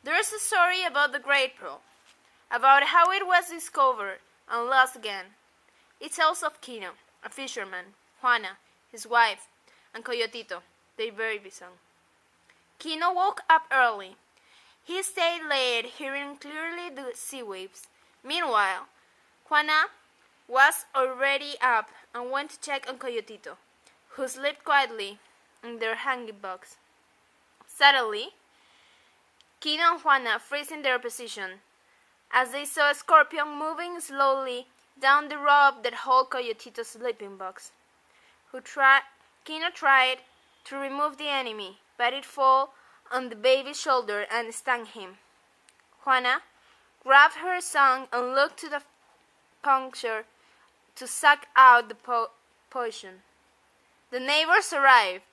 There is a story about the great pearl, about how it was discovered and lost again. It tells of Kino, a fisherman, Juana, his wife, and Coyotito, their baby son. Kino woke up early. He stayed late, hearing clearly the sea waves. Meanwhile, Juana was already up and went to check on Coyotito, who slept quietly in their hanging box. Suddenly, Kino and Juana freeze in their position as they saw a scorpion moving slowly down the rope that held Coyotito's sleeping box. Kino tried to remove the enemy, but it fell on the baby's shoulder and stung him. Juana grabbed her son and looked to the puncture to suck out the poison. The neighbors arrived,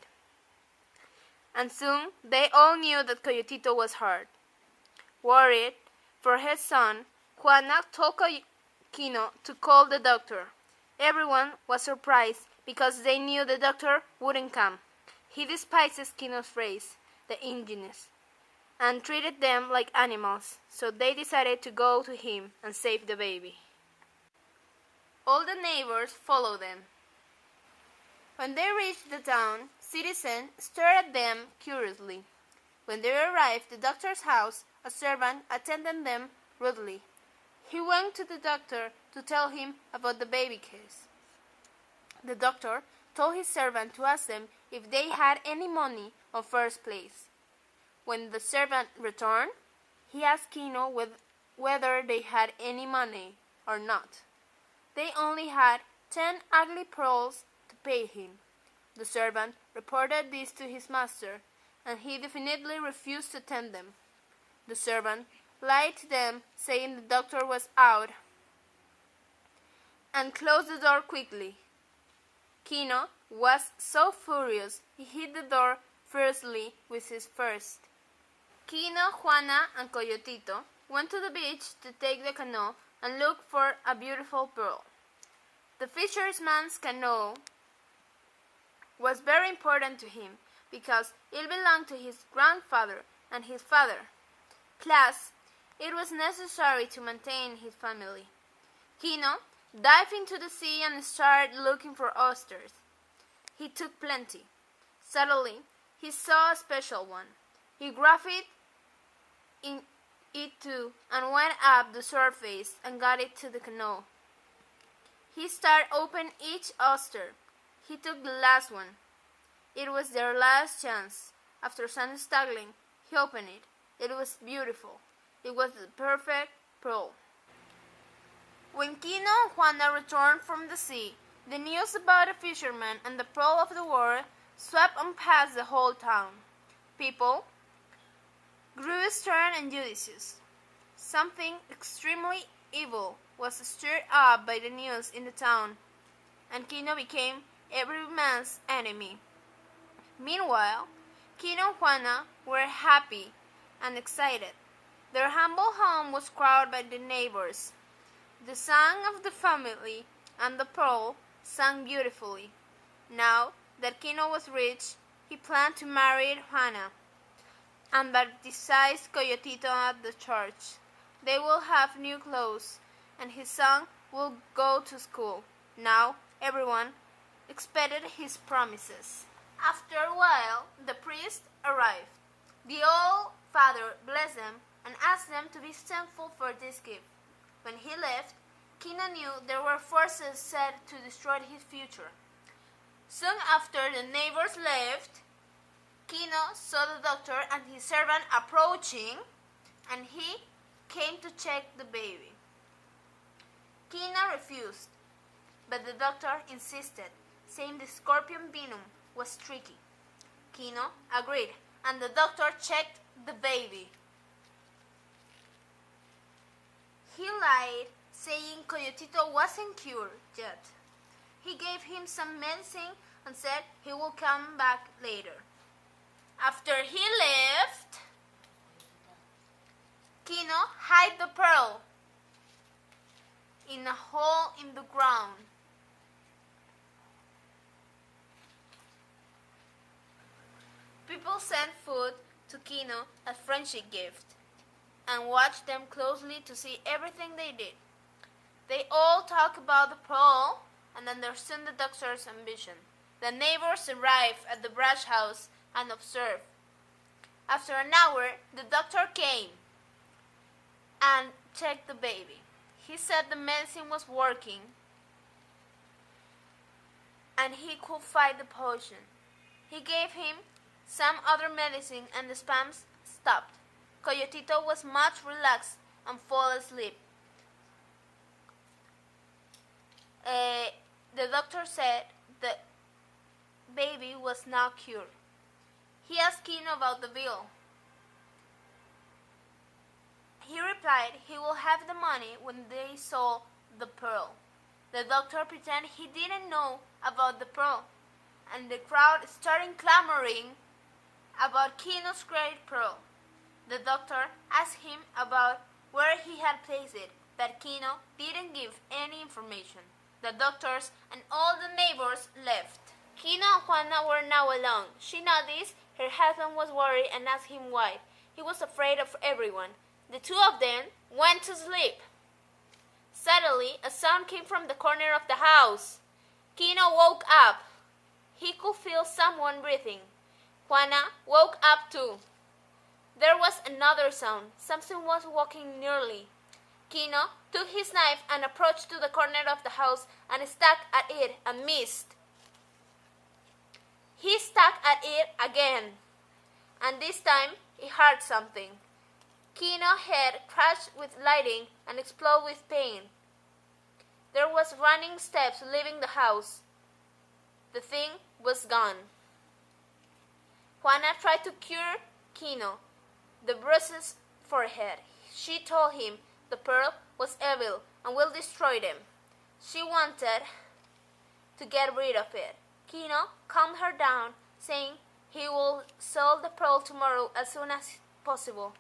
and soon they all knew that Coyotito was hurt. Worried for his son, Juana told Kino to call the doctor. Everyone was surprised because they knew the doctor wouldn't come. He despises Kino's race, the Indians, and treated them like animals, so they decided to go to him and save the baby. All the neighbors followed them. When they reached the town, citizens stared at them curiously. When they arrived at the doctor's house, a servant attended them rudely. He went to the doctor to tell him about the baby case. The doctor told his servant to ask them if they had any money on first place. When the servant returned, he asked Kino whether they had any money or not. They only had 10 ugly pearls to pay him. The servant reported this to his master, and he definitely refused to attend them. The servant lied to them, saying the doctor was out, and closed the door quickly. Kino was so furious he hit the door fiercely with his fist. Kino, Juana, and Coyotito went to the beach to take the canoe and look for a beautiful pearl. The fisherman's canoe was very important to him because it belonged to his grandfather and his father. Plus, it was necessary to maintain his family. Kino dived into the sea and started looking for oysters. He took plenty. Suddenly, he saw a special one. He grabbed it too and went up the surface and got it to the canoe. He started opening each oyster. He took the last one. It was their last chance. After some struggling, he opened it. It was beautiful. It was the perfect pearl. When Kino and Juana returned from the sea, the news about the fisherman and the pearl of the world swept on past the whole town. People grew stern and judicious. Something extremely evil was stirred up by the news in the town, and Kino became every man's enemy. Meanwhile, Kino and Juana were happy and excited. Their humble home was crowded by the neighbors. The son of the family and the pearl sang beautifully. Now that Kino was rich, he planned to marry Juana and baptize Coyotito at the church. They will have new clothes, and his son will go to school. Now everyone expected his promises. After a while, the priest arrived. The old father blessed them and asked them to be thankful for this gift. When he left, Kino knew there were forces set to destroy his future. Soon after the neighbors left, Kino saw the doctor and his servant approaching, and he came to check the baby. Kino refused, but the doctor insisted, saying the scorpion venom was tricky. Kino agreed, and the doctor checked the baby. He lied, saying Coyotito wasn't cured yet. He gave him some medicine and said he would come back later. After he left, Kino hid the pearl in a hole in the ground. People sent food to Kino as friendship gift. and watched them closely to see everything they did. They all talked about the pearl and understood the doctor's ambition. The neighbors arrived at the branch house and observed. After an hour, the doctor came and checked the baby. He said the medicine was working and he could fight the poison. He gave him some other medicine and the spasms stopped. Coyotito was much relaxed and fell asleep. The doctor said the baby was now cured. He asked Kino about the bill. He replied he will have the money when they sold the pearl. The doctor pretended he didn't know about the pearl, and the crowd started clamoring about Kino's great pearl. The doctor asked him about where he had placed it, but Kino didn't give any information. The doctors and all the neighbors left. Kino and Juana were now alone. She noticed her husband was worried and asked him why. He was afraid of everyone. The two of them went to sleep. Suddenly, a sound came from the corner of the house. Kino woke up. He could feel someone breathing. Juana woke up too. There was another sound. Something was walking nearly. Kino took his knife and approached to the corner of the house and struck at it and missed. He struck at it again, and this time he heard something. Kino's head crashed with lightning and exploded with pain. There was running steps leaving the house. The thing was gone. Juana tried to cure Kino the bruises forehead. She told him the pearl was evil and will destroy them. She wanted to get rid of it. Kino calmed her down, saying he will sell the pearl tomorrow as soon as possible.